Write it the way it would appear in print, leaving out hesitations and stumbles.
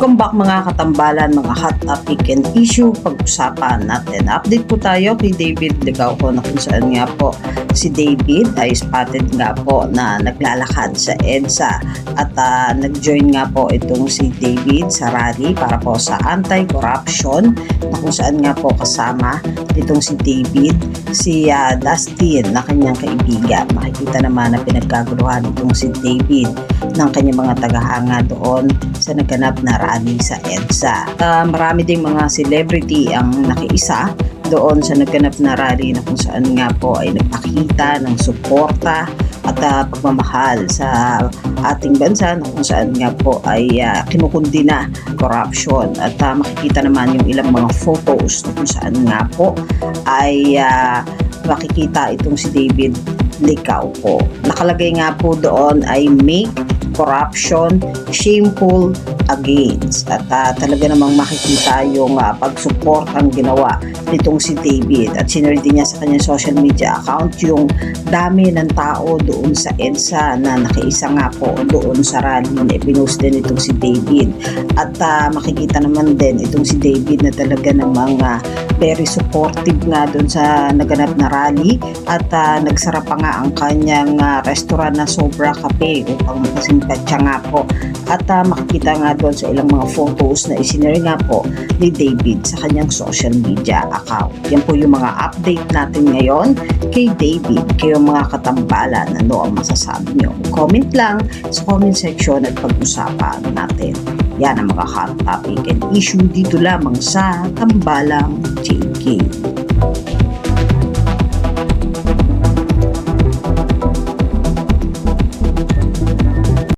Welcome back mga katambalan, mga hot topic and issue pag-usapan natin. Update po tayo kay David Licauco na kung saan nga po si David ay spotted nga po na naglalakad sa EDSA at nag-join nga po itong si David sa rally para po sa anti-corruption na kung saan nga po kasama itong si David, si Dustin na kanyang kaibigan. Makikita naman na pinagkaguluhan itong si David ng kanyang mga tagahanga doon sa naganap na rally sa EDSA. Marami ding mga celebrity ang nakiisa doon sa naganap na rally na kung saan nga po ay nagpakita ng suporta at pagmamahal sa ating bansa na kung saan nga po ay kinukundina corruption at makikita naman yung ilang mga photos na kung saan nga po ay makikita itong si David Licauco. Nakalagay nga po doon ay make corruption shameful against at talaga namang makikita yung pag-support ang ginawa nitong si David at sinare din niya sa kanyang social media account yung dami ng tao doon sa EDSA na nakiisa nga po doon sa rally na ipinost din itong si David at makikita naman din itong si David na talaga namang very supportive nga doon sa naganap na rally at nagsara pa nga ang kanyang restaurant na Sobra Cafe upang makasimpatya nga po at makikita nga doon sa ilang mga photos na isinare nga po ni David sa kanyang social media account. Yan po yung mga update natin ngayon kay David. Kayo mga katambalan, ano ang masasabi nyo? Comment lang sa comment section at pag-usapan natin. Yan ang mga hot topic and issue dito lamang sa Tambalang JK.